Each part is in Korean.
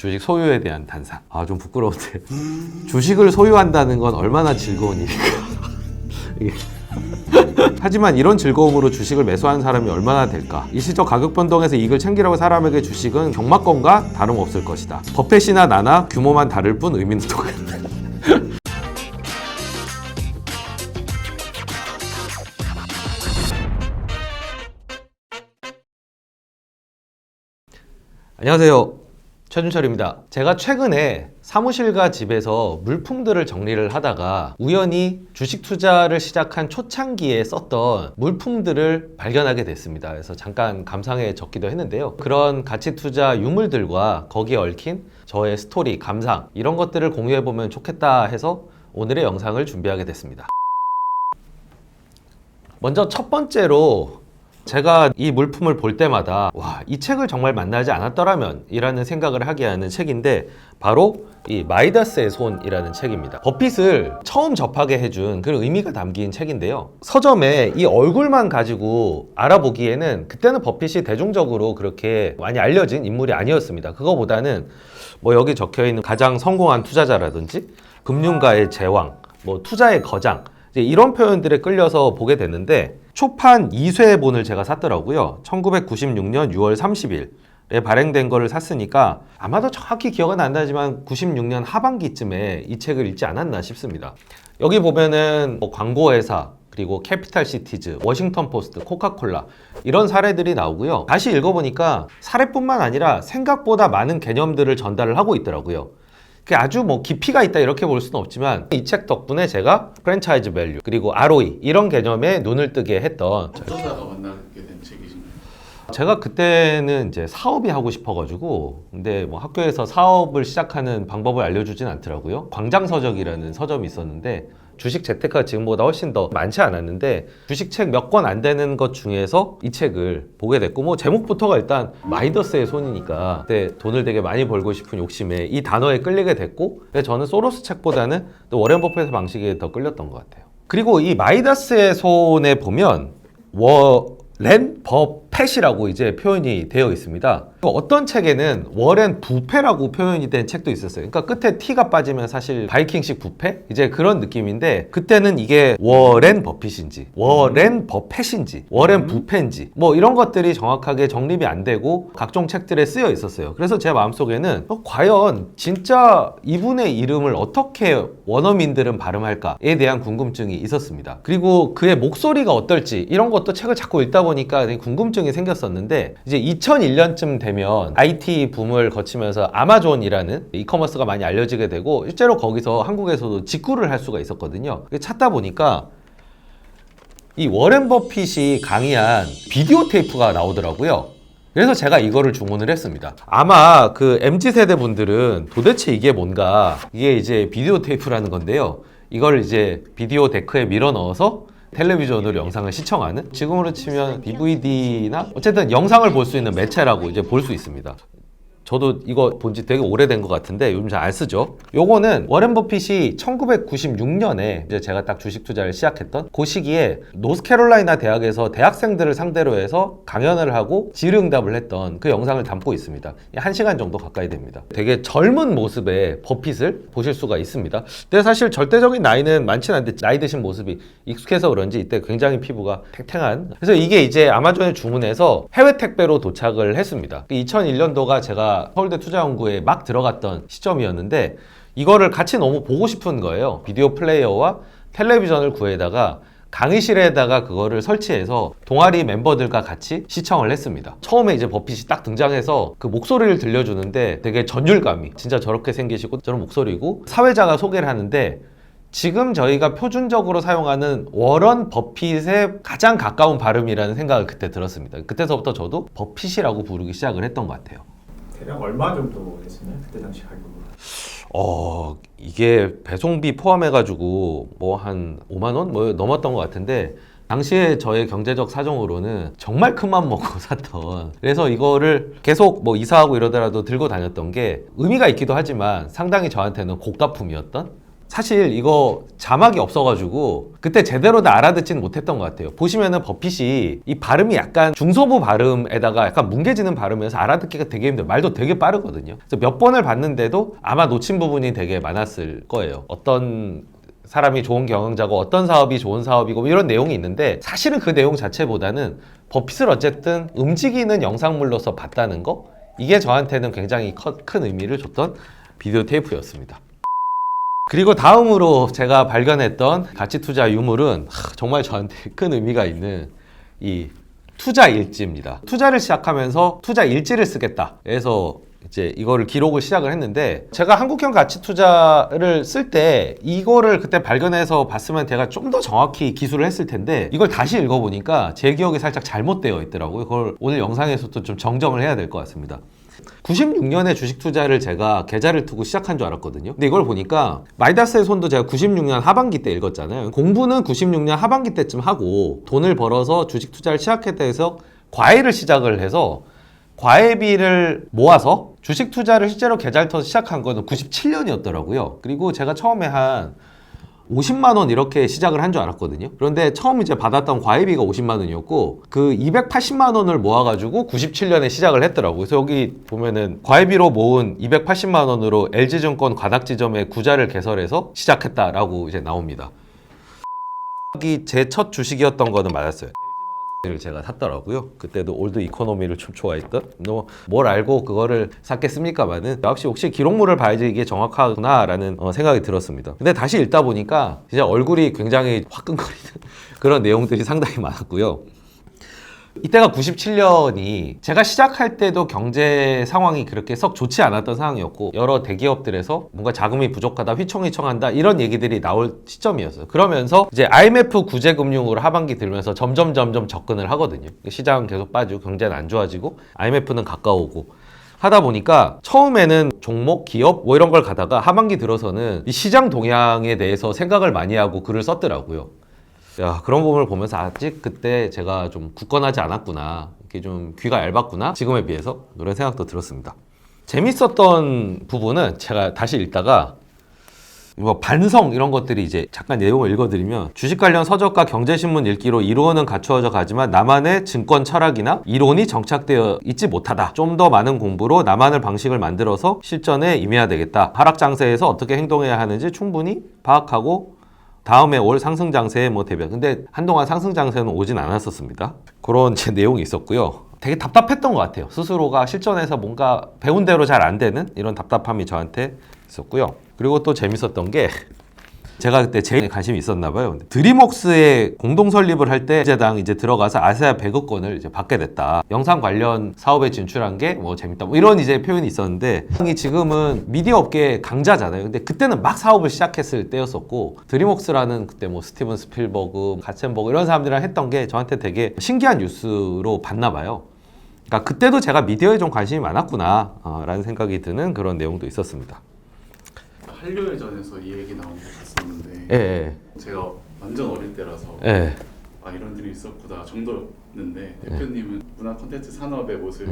주식 소유에 대한 단상. 아, 좀 부끄러운데. 주식을 소유한다는 건 얼마나 즐거운 일일까. 이게. 하지만 이런 즐거움으로 주식을 매수하는 사람이 얼마나 될까? 일시적 가격 변동에서 이익을 챙기려고 사람에게 주식은 경마권과 다름없을 것이다. 버펫이나 나나 규모만 다를 뿐 의미는 똑같다. 안녕하세요, 최준철입니다. 제가 최근에 사무실과 집에서 물품들을 정리를 하다가 우연히 주식 투자를 시작한 초창기에 썼던 물품들을 발견하게 됐습니다. 그래서 잠깐 감상에 적기도 했는데요. 그런 가치 투자 유물들과 거기에 얽힌 저의 스토리, 감상 이런 것들을 공유해보면 좋겠다 해서 오늘의 영상을 준비하게 됐습니다. 먼저 첫 번째로 제가 이 물품을 볼 때마다 와, 이 책을 정말 만나지 않았더라면 이라는 생각을 하게 하는 책인데 바로 이 마이다스의 손이라는 책입니다. 버핏을 처음 접하게 해준 그런 의미가 담긴 책인데요. 서점에 이 얼굴만 가지고 알아보기에는 그때는 버핏이 대중적으로 그렇게 많이 알려진 인물이 아니었습니다. 그거보다는 뭐 여기 적혀있는 가장 성공한 투자자라든지 금융가의 제왕, 뭐 투자의 거장 이런 표현들에 끌려서 보게 됐는데 초판 2쇄본을 제가 샀더라고요. 1996년 6월 30일에 발행된 거를 샀으니까 아마도 정확히 기억은 안 나지만 96년 하반기쯤에 이 책을 읽지 않았나 싶습니다. 여기 보면은 뭐 광고회사, 그리고 캐피탈 시티즈, 워싱턴 포스트, 코카콜라 이런 사례들이 나오고요. 다시 읽어보니까 사례뿐만 아니라 생각보다 많은 개념들을 전달을 하고 있더라고요. 그게 아주 뭐 깊이가 있다 이렇게 볼 수는 없지만 이 책 덕분에 제가 프랜차이즈 밸류 그리고 ROE 이런 개념에 눈을 뜨게 했던 어쩌다가 만나게 된 책이신가요? 제가 그때는 이제 사업이 하고 싶어가지고 근데 뭐 학교에서 사업을 시작하는 방법을 알려주진 않더라고요. 광장서적이라는 서점이 있었는데 주식 재테크가 지금보다 훨씬 더 많지 않았는데 주식 책 몇 권 안 되는 것 중에서 이 책을 보게 됐고 뭐 제목부터가 일단 마이더스의 손이니까 그때 돈을 되게 많이 벌고 싶은 욕심에 이 단어에 끌리게 됐고 저는 소로스 책보다는 또 워렌 버핏의 방식에 더 끌렸던 것 같아요. 그리고 이 마이더스의 손에 보면 워렌 버펫이라고 이제 표현이 되어 있습니다. 어떤 책에는 워렌 부패라고 표현이 된 책도 있었어요. 그러니까 끝에 T가 빠지면 사실 바이킹식 부패? 이제 그런 느낌인데 그때는 이게 워렌 버핏인지 워렌 버펫인지 워렌 부패인지 뭐 이런 것들이 정확하게 정립이 안 되고 각종 책들에 쓰여 있었어요. 그래서 제 마음속에는 과연 진짜 이분의 이름을 어떻게 원어민들은 발음할까에 대한 궁금증이 있었습니다. 그리고 그의 목소리가 어떨지 이런 것도 책을 자꾸 읽다 보니까 궁금증이 생겼었는데 이제 2001년쯤 되면 IT 붐을 거치면서 아마존이라는 이커머스가 많이 알려지게 되고 실제로 거기서 한국에서도 직구를 할 수가 있었거든요. 찾다 보니까 이 워렌 버핏이 강의한 비디오 테이프가 나오더라고요. 그래서 제가 이거를 주문을 했습니다. 아마 그 MZ세대 분들은 도대체 이게 뭔가 이게 이제 비디오 테이프라는 건데요. 이걸 이제 비디오 데크에 밀어 넣어서 텔레비전으로 영상을 시청하는 지금으로 치면 DVD나 어쨌든 영상을 볼 수 있는 매체라고 이제 볼 수 있습니다. 저도 이거 본 지 되게 오래된 것 같은데 요즘 잘 안 쓰죠. 요거는 워렌 버핏이 1996년에 이제 제가 딱 주식 투자를 시작했던 그 시기에 노스캐롤라이나 대학에서 대학생들을 상대로 해서 강연을 하고 질의응답을 했던 그 영상을 담고 있습니다. 1시간 정도 가까이 됩니다. 되게 젊은 모습의 버핏을 보실 수가 있습니다. 근데 사실 절대적인 나이는 많지는 않은데 나이 드신 모습이 익숙해서 그런지 이때 굉장히 피부가 탱탱한 그래서 이게 이제 아마존에 주문해서 해외 택배로 도착을 했습니다. 2001년도가 제가 서울대 투자연구에 막 들어갔던 시점이었는데 이거를 같이 너무 보고 싶은 거예요. 비디오 플레이어와 텔레비전을 구해다가 강의실에다가 그거를 설치해서 동아리 멤버들과 같이 시청을 했습니다. 처음에 이제 버핏이 딱 등장해서 그 목소리를 들려주는데 되게 전율감이 진짜 저렇게 생기시고 저런 목소리고 사회자가 소개를 하는데 지금 저희가 표준적으로 사용하는 워런 버핏의 가장 가까운 발음이라는 생각을 그때 들었습니다. 그때서부터 저도 버핏이라고 부르기 시작을 했던 것 같아요. 대략 얼마 정도 했으면 그때 당시 가격으로? 이게 배송비 포함해가지고 뭐 한 5만 원? 뭐 넘었던 것 같은데 당시에 저의 경제적 사정으로는 정말 큰 맘 먹고 샀던 그래서 이거를 계속 뭐 이사하고 이러더라도 들고 다녔던 게 의미가 있기도 하지만 상당히 저한테는 고가품이었던 사실 이거 자막이 없어가지고 그때 제대로 다 알아듣지는 못했던 것 같아요. 보시면은 버핏이 이 발음이 약간 중소부 발음에다가 약간 뭉개지는 발음이어서 알아듣기가 되게 힘들어요. 말도 되게 빠르거든요. 그래서 몇 번을 봤는데도 아마 놓친 부분이 되게 많았을 거예요. 어떤 사람이 좋은 경영자고 어떤 사업이 좋은 사업이고 이런 내용이 있는데 사실은 그 내용 자체보다는 버핏을 어쨌든 움직이는 영상물로서 봤다는 거, 이게 저한테는 굉장히 큰 의미를 줬던 비디오 테이프였습니다. 그리고 다음으로 제가 발견했던 가치 투자 유물은 정말 저한테 큰 의미가 있는 이 투자 일지입니다. 투자를 시작하면서 투자 일지를 쓰겠다. 그래서 이제 이거를 기록을 시작을 했는데, 제가 한국형 가치 투자를 쓸 때 이거를 그때 발견해서 봤으면 제가 좀 더 정확히 기술을 했을 텐데, 이걸 다시 읽어보니까 제 기억이 살짝 잘못되어 있더라고요. 그걸 오늘 영상에서도 좀 정정을 해야 될 것 같습니다. 96년에 주식 투자를 제가 계좌를 두고 시작한 줄 알았거든요. 근데 이걸 보니까 마이다스의 손도 제가 96년 하반기 때 읽었잖아요. 공부는 96년 하반기 때쯤 하고 돈을 벌어서 주식 투자를 시작했다 해서 과외를 시작을 해서 과외비를 모아서 주식 투자를 실제로 계좌를 터서 시작한 거는 97년이었더라고요. 그리고 제가 처음에 한 50만 원 이렇게 시작을 한 줄 알았거든요. 그런데 처음 이제 받았던 과외비가 50만 원이었고 그 280만 원을 모아가지고 97년에 시작을 했더라고요. 그래서 여기 보면은 과외비로 모은 280만 원으로 LG증권 관악지점에 구자를 개설해서 시작했다라고 이제 나옵니다. 제 첫 주식이었던 거는 맞았어요. 를 제가 샀더라고요. 그때도 올드 이코노미를 좀 좋아했던, 뭘 알고 그거를 샀겠습니까만은 역시 기록물을 봐야지 이게 정확하구나라는 생각이 들었습니다. 근데 다시 읽다 보니까 진짜 얼굴이 굉장히 화끈거리는 그런 내용들이 상당히 많았고요. 이때가 97년이 제가 시작할 때도 경제 상황이 그렇게 썩 좋지 않았던 상황이었고, 여러 대기업들에서 뭔가 자금이 부족하다, 휘청휘청한다 이런 얘기들이 나올 시점이었어요. 그러면서 이제 IMF 구제금융으로 하반기 들면서 점점 접근을 하거든요. 시장은 계속 빠지고 경제는 안 좋아지고 IMF는 가까우고 하다 보니까 처음에는 종목, 기업 뭐 이런 걸 가다가 하반기 들어서는 이 시장 동향에 대해서 생각을 많이 하고 글을 썼더라고요. 야, 그런 부분을 보면서 아직 그때 제가 좀 굳건하지 않았구나, 이렇게 좀 귀가 얇았구나, 지금에 비해서 그런 생각도 들었습니다. 재밌었던 부분은 제가 다시 읽다가 뭐 반성 이런 것들이 이제 잠깐 내용을 읽어드리면, 주식 관련 서적과 경제신문 읽기로 이론은 갖추어져 가지만 나만의 증권 철학이나 이론이 정착되어 있지 못하다. 좀 더 많은 공부로 나만의 방식을 만들어서 실전에 임해야 되겠다. 하락 장세에서 어떻게 행동해야 하는지 충분히 파악하고 다음에 올 상승 장세에 뭐 대변. 근데 한동안 상승 장세는 오진 않았었습니다. 그런 제 내용이 있었고요. 되게 답답했던 것 같아요. 스스로가 실전에서 뭔가 배운 대로 잘 안 되는 이런 답답함이 저한테 있었고요. 그리고 또 재밌었던 게, 제가 그때 제일 관심이 있었나 봐요. 드림웍스에 공동 설립을 할 때 제당 이제 들어가서 아세아 배급권을 이제 받게 됐다. 영상 관련 사업에 진출한 게 뭐 재밌다. 뭐 이런 이제 표현이 있었는데, 지금은 미디어 업계 강자잖아요. 근데 그때는 막 사업을 시작했을 때였었고, 드림웍스라는 그때 뭐 스티븐 스필버그, 갓센버그 이런 사람들이랑 했던 게 저한테 되게 신기한 뉴스로 봤나 봐요. 그러니까 그때도 제가 미디어에 좀 관심이 많았구나 라는 생각이 드는 그런 내용도 있었습니다. 한류회전에서 이 얘기 나온 거 봤었는데, 예. 제가 완전 어릴 때라서 예. 아 이런 일이 있었구나 정도였는데, 대표님은 문화 콘텐츠 산업의 모습이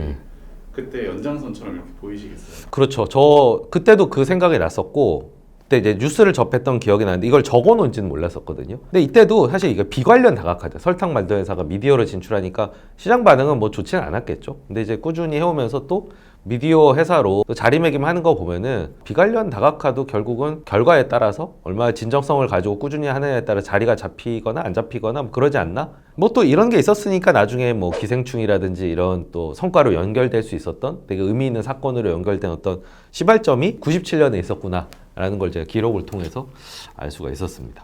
그때 연장선처럼 이렇게 보이시겠어요? 그렇죠. 저 그때도 그 생각이 났었고, 그때 이제 뉴스를 접했던 기억이 나는데 이걸 적어놓은지는 몰랐었거든요. 근데 이때도 사실 이게 비관련 다각화죠. 설탕 만두 회사가 미디어로 진출하니까 시장 반응은 뭐 좋지는 않았겠죠. 근데 이제 꾸준히 해오면서 또 미디어 회사로 또 자리매김하는 거 보면은 비관련 다각화도 결국은 결과에 따라서 얼마나 진정성을 가지고 꾸준히 하느냐에 따라 자리가 잡히거나 안 잡히거나 뭐 그러지 않나? 뭐 또 이런 게 있었으니까 나중에 뭐 기생충이라든지 이런 또 성과로 연결될 수 있었던 되게 의미 있는 사건으로 연결된 어떤 시발점이 97년에 있었구나 라는 걸 제가 기록을 통해서 알 수가 있었습니다.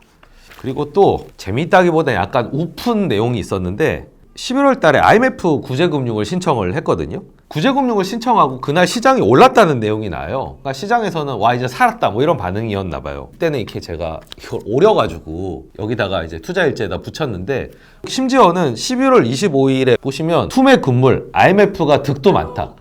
그리고 또 재미있다기보다 약간 우픈 내용이 있었는데, 11월 달에 IMF 구제금융을 신청을 했거든요. 구제금융을 신청하고 그날 시장이 올랐다는 내용이 나요. 그러니까 시장에서는 와 이제 살았다 뭐 이런 반응이었나 봐요. 그때는 이렇게 제가 이걸 오려가지고 여기다가 이제 투자일지에다 붙였는데, 심지어는 11월 25일에 보시면 투매 금물 IMF가 득도 많다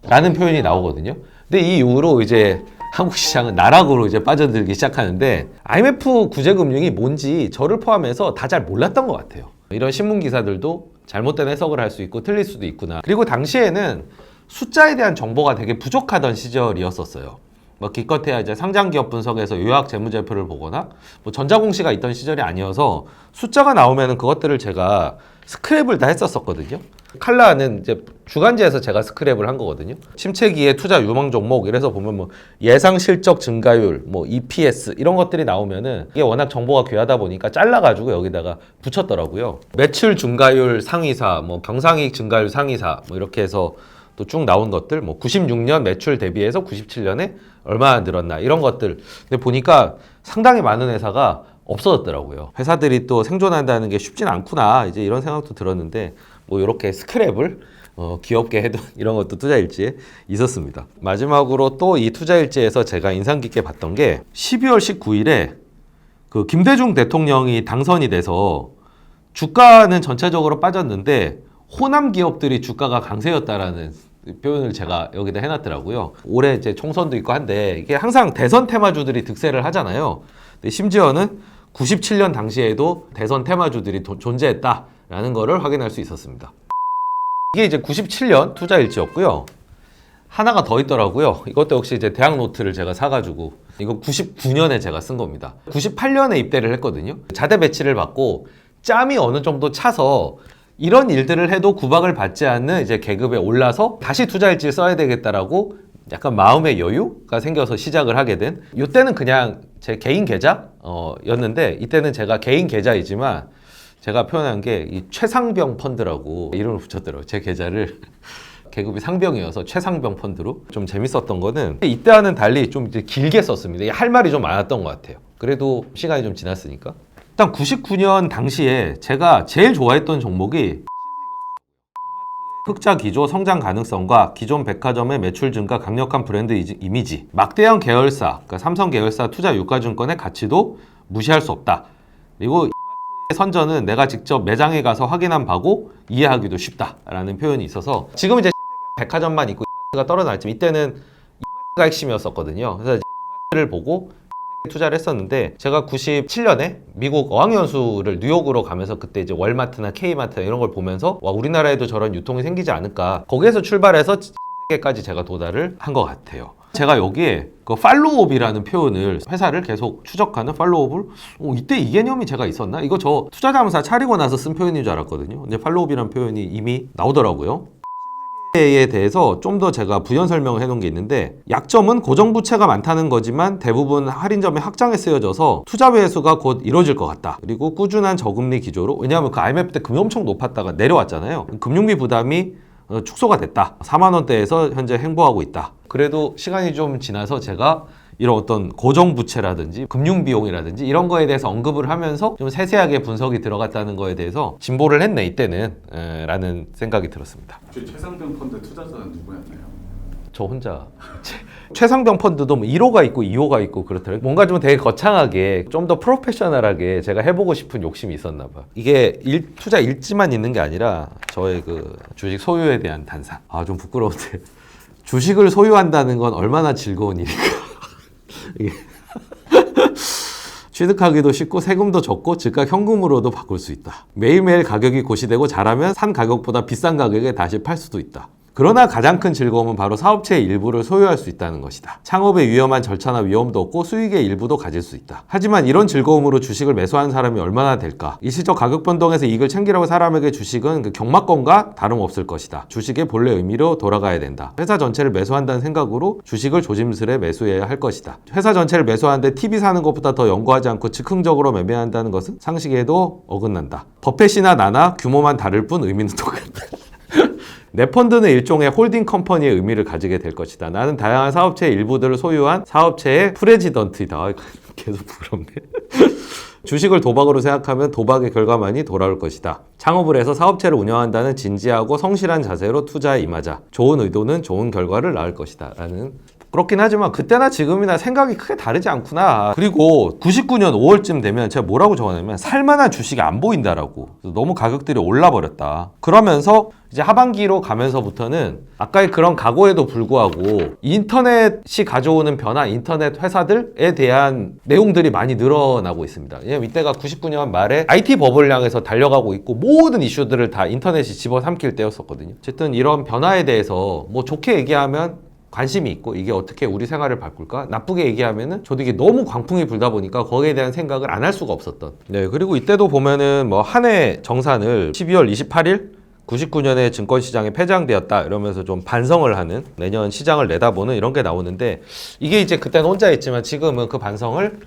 라는 표현이 나오거든요. 근데 이 이후로 이제 한국 시장은 나락으로 이제 빠져들기 시작하는데, IMF 구제금융이 뭔지 저를 포함해서 다 잘 몰랐던 것 같아요. 이런 신문 기사들도 잘못된 해석을 할 수 있고 틀릴 수도 있구나. 그리고 당시에는 숫자에 대한 정보가 되게 부족하던 시절이었었어요. 뭐 기껏해야 이제 상장 기업 분석에서 요약 재무제표를 보거나 뭐 전자공시가 있던 시절이 아니어서 숫자가 나오면은 그것들을 제가 스크랩을 다 했었거든요. 칼라는 이제 주간지에서 제가 스크랩을 한 거거든요. 침체기의 투자 유망 종목 이래서 보면 뭐 예상 실적 증가율, 뭐 EPS 이런 것들이 나오면은 이게 워낙 정보가 귀하다 보니까 잘라가지고 여기다가 붙였더라고요. 매출 증가율 상위사, 뭐 경상이익 증가율 상위사 뭐 이렇게 해서 또 쭉 나온 것들, 뭐 96년 매출 대비해서 97년에 얼마나 늘었나 이런 것들. 근데 보니까 상당히 많은 회사가 없어졌더라고요. 회사들이 또 생존한다는 게 쉽진 않구나 이제 이런 생각도 들었는데 뭐 이렇게 스크랩을 귀엽게 해둔 이런 것도 투자일지에 있었습니다. 마지막으로 또 이 투자일지에서 제가 인상 깊게 봤던 게 12월 19일에 그 김대중 대통령이 당선이 돼서 주가는 전체적으로 빠졌는데 호남 기업들이 주가가 강세였다라는 표현을 제가 여기다 해놨더라고요. 올해 이제 총선도 있고 한데 이게 항상 대선 테마주들이 득세를 하잖아요. 근데 심지어는 97년 당시에도 대선 테마주들이 존재했다라는 거를 확인할 수 있었습니다. 이게 이제 97년 투자일지였고요. 하나가 더 있더라고요. 이것도 역시 이제 대학 노트를 제가 사가지고 이거 99년에 제가 쓴 겁니다. 98년에 입대를 했거든요. 자대 배치를 받고 짬이 어느 정도 차서 이런 일들을 해도 구박을 받지 않는 이제 계급에 올라서 다시 투자일지를 써야 되겠다라고 약간 마음의 여유가 생겨서 시작을 하게 된 이때는 그냥 제 개인 계좌 였는데 이때는 제가 개인 계좌이지만 제가 표현한 게 이 최상병 펀드라고 이름을 붙였더라고요. 제 계좌를 계급이 상병이어서 최상병 펀드로 좀 재밌었던 거는 이때와는 달리 좀 이제 길게 썼습니다. 할 말이 좀 많았던 것 같아요. 그래도 시간이 좀 지났으니까. 일단 99년 당시에 제가 제일 좋아했던 종목이 흑자 기조 성장 가능성과 기존 백화점의 매출 증가 강력한 브랜드 이미지, 막대형 계열사, 그러니까 삼성 계열사 투자 유가증권의 가치도 무시할 수 없다. 그리고 선전은 내가 직접 매장에 가서 확인한 바고 이해하기도 쉽다라는 표현이 있어서 지금 이제 백화점만 있고 가 떨어졌지만 이때는 가 핵심이었었거든요. 그래서 를 보고 투자를 했었는데 제가 97년에 미국 어학연수를 뉴욕으로 가면서 그때 이제 월마트나 K마트 이런 걸 보면서 와 우리나라에도 저런 유통이 생기지 않을까 거기에서 출발해서 까지 제가 도달을 한 것 같아요. 제가 여기에 그 팔로우업이라는 표현을 회사를 계속 추적하는 팔로우업을 이때 이 개념이 제가 있었나? 이거 저 투자자문사 차리고 나서 쓴 표현인 줄 알았거든요. 근데 팔로우업이라는 표현이 이미 나오더라고요. 에 대해서 좀 더 제가 부연 설명을 해놓은 게 있는데 약점은 고정부채가 많다는 거지만 대부분 할인점에 확장에 쓰여져서 투자 매수가 곧 이루어질 것 같다. 그리고 꾸준한 저금리 기조로 왜냐하면 그 IMF 때 금리 엄청 높았다가 내려왔잖아요. 금융비 부담이 축소가 됐다. 4만 원대에서 현재 행보하고 있다. 그래도 시간이 좀 지나서 제가 이런 어떤 고정부채라든지 금융비용이라든지 이런 거에 대해서 언급을 하면서 좀 세세하게 분석이 들어갔다는 거에 대해서 진보를 했네 이때는 라는 생각이 들었습니다. 혹시 최상병 펀드 투자자는 누구였나요? 저 혼자 최상병 펀드도 뭐 1호가 있고 2호가 있고 그렇더라고요. 뭔가 좀 되게 거창하게 좀 더 프로페셔널하게 제가 해보고 싶은 욕심이 있었나 봐. 이게 투자 일지만 있는 게 아니라 저의 그 주식 소유에 대한 단상. 좀 부끄러운데 주식을 소유한다는 건 얼마나 즐거운 일인가. 취득하기도 쉽고 세금도 적고 즉각 현금으로도 바꿀 수 있다. 매일매일 가격이 고시되고 잘하면 산 가격보다 비싼 가격에 다시 팔 수도 있다. 그러나 가장 큰 즐거움은 바로 사업체의 일부를 소유할 수 있다는 것이다. 창업에 위험한 절차나 위험도 없고 수익의 일부도 가질 수 있다. 하지만 이런 즐거움으로 주식을 매수하는 사람이 얼마나 될까? 일시적 가격 변동에서 이익을 챙기려고 사람에게 주식은 그 경마권과 다름없을 것이다. 주식의 본래 의미로 돌아가야 된다. 회사 전체를 매수한다는 생각으로 주식을 조심스레 매수해야 할 것이다. 회사 전체를 매수하는데 TV 사는 것보다 더 연구하지 않고 즉흥적으로 매매한다는 것은 상식에도 어긋난다. 버펫이나 나나 규모만 다를 뿐 의미는 똑같다. 내 펀드는 일종의 홀딩 컴퍼니의 의미를 가지게 될 것이다. 나는 다양한 사업체의 일부들을 소유한 사업체의 프레지던트이다. 계속 부끄럽네. 주식을 도박으로 생각하면 도박의 결과만이 돌아올 것이다. 창업을 해서 사업체를 운영한다는 진지하고 성실한 자세로 투자에 임하자. 좋은 의도는 좋은 결과를 낳을 것이다. 라는 그렇긴 하지만 그때나 지금이나 생각이 크게 다르지 않구나. 그리고 99년 5월쯤 되면 제가 뭐라고 적어냐면 살만한 주식이 안 보인다라고. 너무 가격들이 올라버렸다. 그러면서 이제 하반기로 가면서부터는 아까의 그런 각오에도 불구하고 인터넷이 가져오는 변화, 인터넷 회사들에 대한 내용들이 많이 늘어나고 있습니다. 왜냐면 이때가 99년 말에 IT 버블을 향해서 달려가고 있고 모든 이슈들을 다 인터넷이 집어삼킬 때였었거든요. 어쨌든 이런 변화에 대해서 뭐 좋게 얘기하면 관심이 있고 이게 어떻게 우리 생활을 바꿀까? 나쁘게 얘기하면은 저도 이게 너무 광풍이 불다 보니까 거기에 대한 생각을 안 할 수가 없었던. 네, 그리고 이때도 보면은 뭐 한 해 정산을 12월 28일 99년에 증권시장이 폐장되었다 이러면서 좀 반성을 하는 내년 시장을 내다보는 이런 게 나오는데 이게 이제 그때는 혼자 했지만 지금은 그 반성을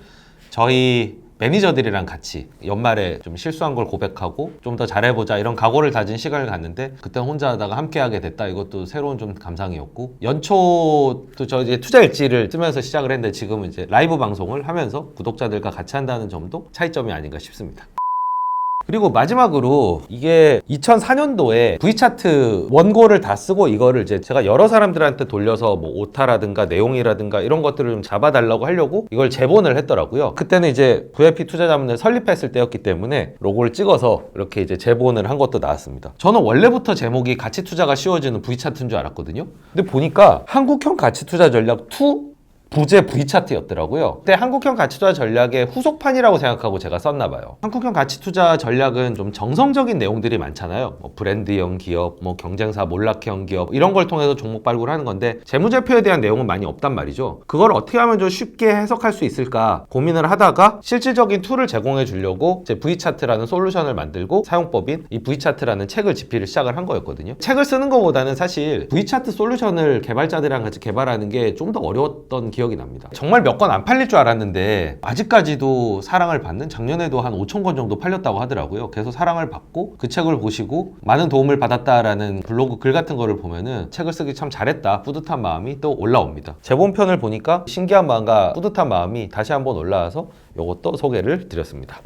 저희 매니저들이랑 같이 연말에 좀 실수한 걸 고백하고 좀 더 잘해보자 이런 각오를 다진 시간을 갖는데 그때는 혼자 하다가 함께 하게 됐다. 이것도 새로운 좀 감상이었고 연초도 저 이제 투자 일지를 쓰면서 시작을 했는데 지금은 이제 라이브 방송을 하면서 구독자들과 같이 한다는 점도 차이점이 아닌가 싶습니다. 그리고 마지막으로 이게 2004년도에 V차트 원고를 다 쓰고 이거를 이제 제가 여러 사람들한테 돌려서 뭐 오타라든가 내용이라든가 이런 것들을 좀 잡아달라고 하려고 이걸 제본을 했더라고요. 그때는 이제 VIP 투자자문을 설립했을 때였기 때문에 로고를 찍어서 이렇게 이제 제본을 한 것도 나왔습니다. 저는 원래부터 제목이 가치 투자가 쉬워지는 V차트인 줄 알았거든요. 근데 보니까 한국형 가치 투자 전략 2 부제 V차트였더라고요. 그때 한국형 가치투자 전략의 후속판이라고 생각하고 제가 썼나 봐요. 한국형 가치투자 전략은 좀 정성적인 내용들이 많잖아요. 뭐 브랜드형 기업, 뭐 경쟁사 몰락형 기업 이런 걸 통해서 종목 발굴하는 건데 재무제표에 대한 내용은 많이 없단 말이죠. 그걸 어떻게 하면 좀 쉽게 해석할 수 있을까 고민을 하다가 실질적인 툴을 제공해 주려고 이제 V차트라는 솔루션을 만들고 사용법인 이 V차트라는 책을 집필을 시작을 한 거였거든요. 책을 쓰는 것보다는 사실 V차트 솔루션을 개발자들이랑 같이 개발하는 게 좀 더 어려웠던 기억이 납니다. 정말 몇 건 안 팔릴 줄 알았는데 아직까지도 사랑을 받는, 작년에도 한 5,000권 정도 팔렸다고 하더라고요. 계속 사랑을 받고 그 책을 보시고 많은 도움을 받았다라는 블로그 글 같은 거를 보면은 책을 쓰기 참 잘했다 뿌듯한 마음이 또 올라옵니다. 제본편을 보니까 신기한 마음과 뿌듯한 마음이 다시 한번 올라와서 이것도 소개를 드렸습니다.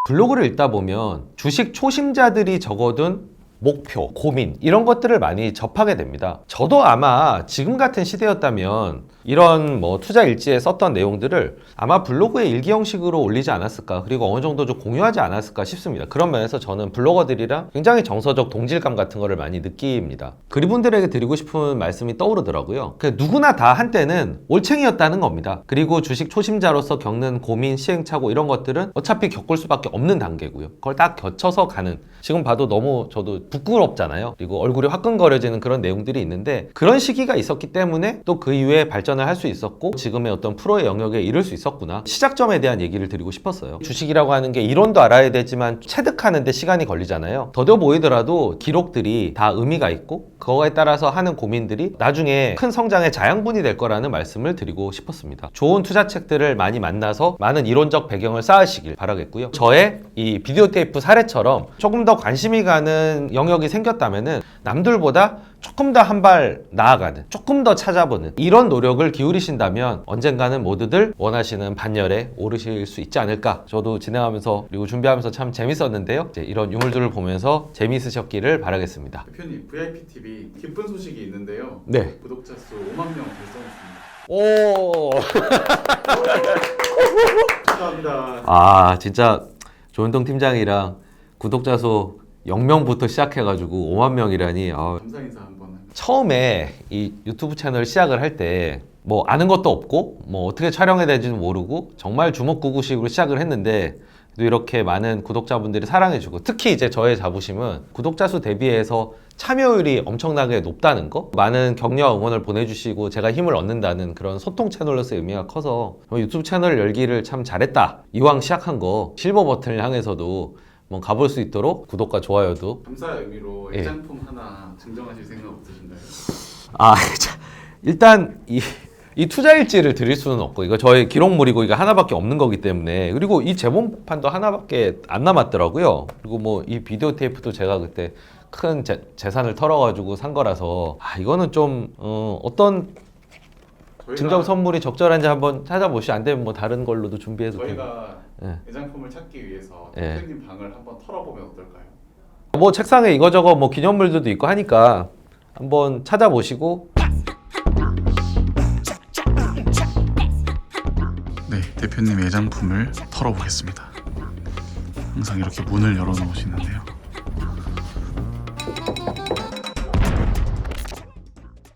블로그를 읽다 보면 주식 초심자들이 적어둔 목표, 고민 이런 것들을 많이 접하게 됩니다. 저도 아마 지금 같은 시대였다면 이런 뭐 투자 일지에 썼던 내용들을 아마 블로그에 일기 형식으로 올리지 않았을까, 그리고 어느 정도 좀 공유하지 않았을까 싶습니다. 그런 면에서 저는 블로거들이랑 굉장히 정서적 동질감 같은 거를 많이 느낍니다. 그리분들에게 드리고 싶은 말씀이 떠오르더라고요. 누구나 다 한때는 올챙이였다는 겁니다. 그리고 주식 초심자로서 겪는 고민, 시행착오 이런 것들은 어차피 겪을 수밖에 없는 단계고요. 그걸 딱 겨쳐서 가는, 지금 봐도 너무 저도 부끄럽잖아요. 그리고 얼굴이 화끈거려지는 그런 내용들이 있는데 그런 시기가 있었기 때문에 또 그 이후에 발전을 할 수 있었고 지금의 어떤 프로의 영역에 이를 수 있었구나. 시작점에 대한 얘기를 드리고 싶었어요. 주식이라고 하는 게 이론도 알아야 되지만 체득하는데 시간이 걸리잖아요. 더뎌 보이더라도 기록들이 다 의미가 있고 그거에 따라서 하는 고민들이 나중에 큰 성장의 자양분이 될 거라는 말씀을 드리고 싶었습니다. 좋은 투자책들을 많이 만나서 많은 이론적 배경을 쌓으시길 바라겠고요. 저의 이 비디오 테이프 사례처럼 조금 더 관심이 가는 영역이 생겼다면은 남들보다 조금 더 한 발 나아가는, 조금 더 찾아보는 이런 노력을 기울이신다면 언젠가는 모두들 원하시는 반열에 오르실 수 있지 않을까. 저도 진행하면서 그리고 준비하면서 참 재밌었는데요. 이제 이런 유물들을 보면서 재미있으셨기를 바라겠습니다. 대표님, VIPTV 기쁜 소식이 있는데요. 네. 구독자 수 5만 명 달성했습니다. 오. 감사합니다. 아, 진짜 조현동 팀장이랑 구독자 수 0명부터 시작해가지고 5만 명이라니. 감사 인사 한번. 처음에 이 유튜브 채널 시작을 할 때 뭐 아는 것도 없고 뭐 어떻게 촬영해야 되는지는 모르고 정말 주먹구구식으로 시작을 했는데 또 이렇게 많은 구독자분들이 사랑해주고, 특히 이제 저의 자부심은 구독자 수 대비해서 참여율이 엄청나게 높다는 거, 많은 격려 응원을 보내주시고 제가 힘을 얻는다는 그런 소통 채널로서의 의미가 커서 유튜브 채널 열기를 참 잘했다. 이왕 시작한 거 실버 버튼을 향해서도 뭐 가볼 수 있도록 구독과 좋아요도. 감사 의미로 예. 애장품 하나 증정하실 생각 없으신가요? 일단 이 투자 일지를 드릴 수는 없고 이거 저의 기록물이고 이거 하나밖에 없는 거기 때문에, 그리고 이 제본판도 하나밖에 안 남았더라고요. 그리고 뭐 이 비디오 테이프도 제가 그때 큰 재산을 털어가지고 산 거라서 이거는 좀 어떤 증정 선물이 적절한지 한번 찾아보시죠. 안 되면 뭐 다른 걸로도 준비해도 되고. 저희가 예. 애장품을 찾기 위해서 예. 대표님 방을 한번 털어보면 어떨까요? 뭐 책상에 이거저거 뭐 기념물들도 있고 하니까 한번 찾아보시고. 네, 대표님 애장품을 털어보겠습니다. 항상 이렇게 문을 열어놓으시는데요.